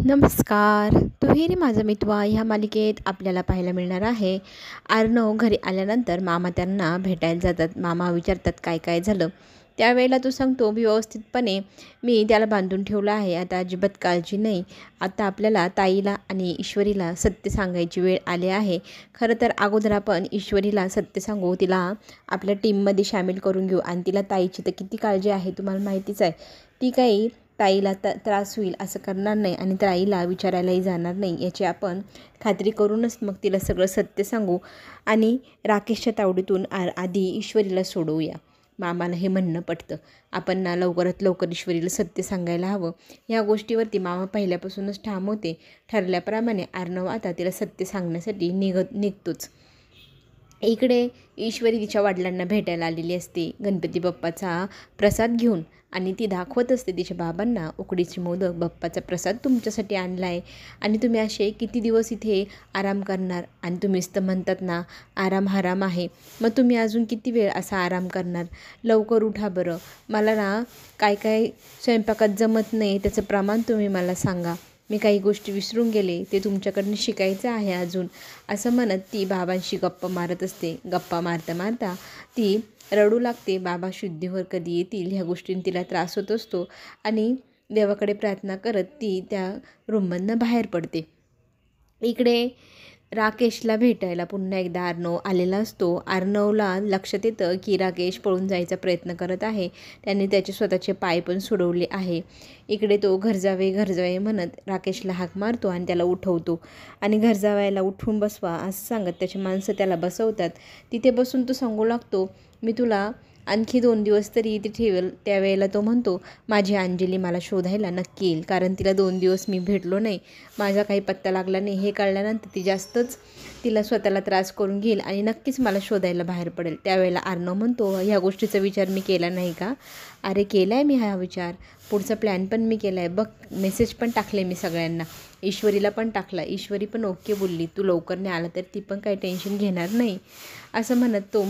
नमस्कार. दुहेरी माझा मितवा ह्या मालिकेत आपल्याला पाहायला मिळणार आहे. अर्णव घरी आल्यानंतर मामा त्यांना भेटायला जातात. मामा विचारतात काय काय झालं. त्यावेळेला तो सांगतो व्यवस्थितपणे मी त्याला बांधून ठेवलं आहे. आता अजिबात काळजी नाही. आता आपल्याला ताईला आणि ईश्वरीला सत्य सांगायची वेळ आली आहे. खरं तर अगोदर आपण ईश्वरीला सत्य सांगू, तिला आपल्या टीममध्ये सामील करून घेऊ. आणि तिला ताईची तर किती काळजी आहे तुम्हाला माहितीच आहे. ती काही ताईला त्रास होईल असं करणार नाही आणि ताईला विचारायलाही जाणार नाही याची आपण खात्री करूनच मग तिला सगळं सत्य सांगू आणि राकेशच्या तावडीतून आधी ईश्वरीला सोडवूया. मामाला हे म्हणणं पटतं. आपण ना लवकरात लवकर ईश्वरीला सत्य सांगायला हवं. ह्या गोष्टीवरती मामा पहिल्यापासूनच ठाम होते. ठरल्याप्रमाणे अर्णव आता तिला सत्य सांगण्यासाठी निघतोच. इकडे ईश्वरी तिच्या वडिलांना भेटायला आलेली असते गणपती बाप्पाचा प्रसाद घेऊन आणि ती दाखवत असते तिच्या बाबांना उकडीचे मोदक, बाप्पाचा प्रसाद तुमच्यासाठी आणला आहे आणि तुम्ही असे किती दिवस इथे आराम करणार आणि तुम्हीच तर म्हणतात ना आराम हराम आहे, मग तुम्ही अजून किती वेळ असा आराम करणार. लवकर उठा बरं. मला ना काय काय स्वयंपाकात जमत नाही त्याचं प्रमाण तुम्ही मला सांगा. मी काही गोष्टी विसरून गेले, ते तुमच्याकडनं शिकायचं आहे अजून, असं म्हणत ती बाबांशी गप्पा मारत असते. गप्पा मारता मारता ती रडू लागते. बाबा शुद्धीवर कधी येतील ह्या गोष्टींनी तिला त्रास होत असतो आणि देवाकडे प्रार्थना करत ती त्या रूममधनं बाहेर पडते. इकडे राकेशला भेटायला पुन्हा एकदा अर्णव आलेला असतो. अर्णवला लक्षात येतं की राकेश पळून जायचा प्रयत्न करत आहे. त्याने त्याचे स्वतःचे पाय पण सोडवले आहे. इकडे तो घर जावे म्हणत राकेशला हाक मारतो आणि त्याला उठवतो आणि घर जावयाला उठून बसवा असं सांगत त्याची माणसं त्याला बसवतात. तिथे बसून तो सांगू लागतो मी तुला आणखी 2 दिवस तरी इथे ठेवेल. त्यावेळेला तो म्हणतो माझी अंजली मला शोधायला नक्की येईल, कारण तिला 2 दिवस मी भेटलो नाही, माझा काही पत्ता लागला नाही. हे कळल्यानंतर ती जास्तच तिला स्वतःला त्रास करून घेईल आणि नक्कीच मला शोधायला बाहेर पडेल. त्यावेळेला अर्णव म्हणतो ह्या गोष्टीचा विचार मी केला नाही का. अरे केला आहे मी हा विचार, पुढचा प्लॅन पण मी केला आहे बघ. मेसेज पण टाकले मी सगळ्यांना, ईश्वरीला पण टाकला. ईश्वरी पण ओके बोलली. तू लवकर नाही आला तर ती पण काही टेन्शन घेणार नाही असं म्हणत तो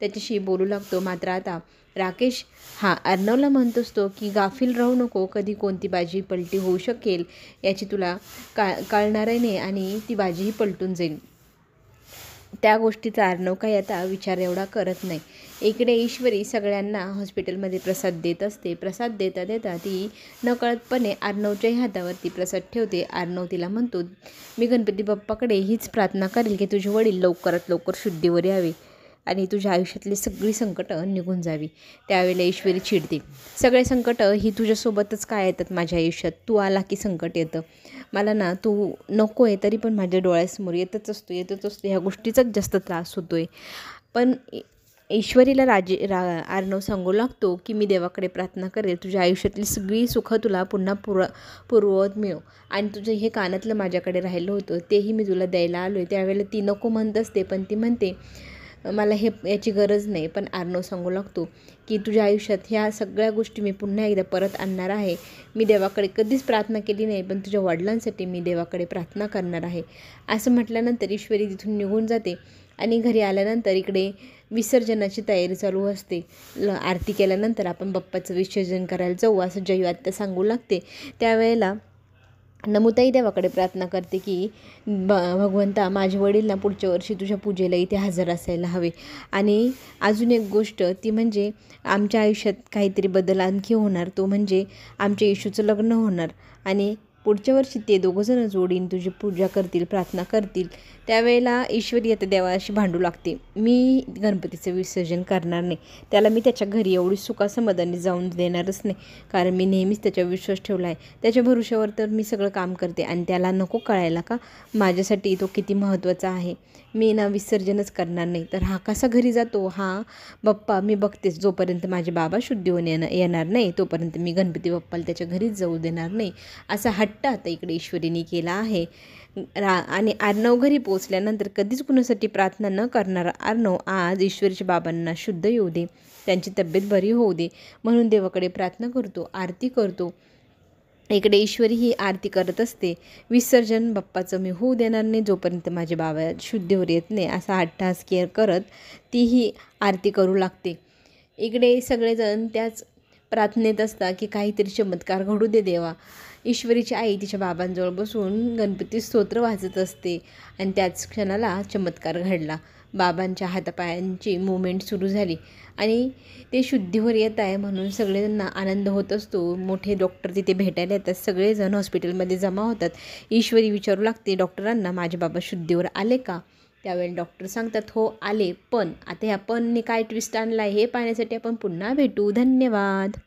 त्याच्याशी बोलू लागतो. मात्र आता राकेश अर्णवला म्हणत असतो की गाफील राहू नको, कधी कोणती बाजी पलटी होऊ शकेल याची तुला कळणारही नाही आणि ती बाजीही पलटून जाईल. त्या गोष्टीचा अर्णव काही आता विचार एवढा करत नाही. इकडे ईश्वरी सगळ्यांना हॉस्पिटलमध्ये प्रसाद देत असते. प्रसाद देता देता ती नकळतपणे अर्णवच्याही हातावरती प्रसाद ठेवते. अर्णव तिला म्हणतो मी गणपती बाप्पाकडे हीच प्रार्थना करेल की तुझे वडील लवकरात लवकर शुद्धीवर यावे आणि तुझ्या आयुष्यातली सगळी संकटं निघून जावी. त्यावेळेला ईश्वरी चिडते. सगळे संकटं ही तुझ्यासोबतच काय येतात माझ्या आयुष्यात, तू आला की संकट येतं. मला ना तू नको आहे तरी पण माझ्या डोळ्यासमोर येतच असतो. ह्या गोष्टीचाच जास्त त्रास होतो आहे. पण ईश्वरीला अर्णव सांगू लागतो की मी देवाकडे प्रार्थना करेल तुझ्या आयुष्यातली सगळी सुखं तुला पुन्हा पूर्ववत मिळो आणि तुझं हे कानातलं माझ्याकडे राहिलं होतं तेही मी तुला द्यायला आलो आहे. त्यावेळेला ती नको म्हणत असते पण ती म्हणते मला याची गरज नाही. पण अर्णव सांगू लागतो की तुझ्या आयुष्यात ह्या सगळ्या गोष्टी मी पुन्हा एकदा परत आणणार आहे. मी देवाकडे कधीच प्रार्थना केली नाही पण तुझ्या वडिलांसाठी मी देवाकडे प्रार्थना करणार आहे. असं म्हटल्यानंतर ईश्वरी तिथून निघून जाते आणि घरी आल्यानंतर इकडे विसर्जनाची तयारी चालू असते. आरती केल्यानंतर आपण बाप्पाचं विसर्जन करायला जाऊ असं जयू आत्या सांगू लागते. त्यावेळेला नमुताई देवाकडे प्रार्थना करते की भगवंता माझे वडील ना पुढच्या वर्षी तुझ्या पूजेला इथे हजर असायला हवे. आणि अजून एक गोष्ट ती म्हणजे आमच्या आयुष्यात काहीतरी बदल आणखी होणार, तो म्हणजे आमच्या येशूचं लग्न होणार आणि पुढच्या वर्षी ते दोघंजणं जोडीन तुझी पूजा करतील, प्रार्थना करतील. त्यावेळेला ईश्वरी आता देवाशी भांडू लागते मी गणपतीचं विसर्जन करणार नाही, त्याला मी त्याच्या घरी एवढी सुखासमाधानी जाऊन देणारच नाही, कारण मी नेहमीच त्याच्यावर विश्वास ठेवला आहे. त्याच्या भरोश्यावर तर मी सगळं काम करते आणि त्याला नको कळायला का माझ्यासाठी तो किती महत्त्वाचा आहे. मी ना विसर्जनच करणार नाही. तर हा कसा घरी जातो बाप्पा मी बघतेच. जोपर्यंत माझे बाबा शुद्धी होऊन येणार नाही तोपर्यंत मी गणपती बाप्पाला त्याच्या घरीच जाऊ देणार नाही असा हट्ट आता इकडे ईश्वरीने केला आहे. आणि अर्णव घरी पोचल्यानंतर कधीच कुणासाठी प्रार्थना न करणारा अर्णव आज ईश्वरीच्या बाबांना शुद्ध येऊ दे, त्यांची तब्येत बरी होऊ दे म्हणून देवाकडे प्रार्थना करतो, आरती करतो. इकडे ईश्वरी ही आरती करत असते. विसर्जन बाप्पाचं मी होऊ देणार नाही जोपर्यंत माझे बाबा शुद्धीवर येत नाही असा हट्टहास करत ती ही आरती करू लागते. इकडे सगळेजण त्याच प्रार्थनेत असता की काहीतरी चमत्कार घडू दे देवा. ईश्वरीची आई तिच्या बाबांजवळ बसून गणपती स्तोत्र वाचत असते आणि त्याच क्षणाला चमत्कार घडला. बाबांच्या हातापायांची मुवमेंट सुरू झाली आणि ते शुद्धीवर येत आहे म्हणून सगळ्यांना आनंद होत असतो. मोठे डॉक्टर तिथे भेटायला येतात, सगळेजण हॉस्पिटलमध्ये जमा होतात. ईश्वरी विचारू लागते डॉक्टरांना, माझे बाबा शुद्धीवर आले का? त्यावेळी डॉक्टर सांगतात हो आले, पण आता ह्या पणने काय ट्विस्ट आणला आहे हे पाहण्यासाठी आपण पुन्हा भेटू. धन्यवाद.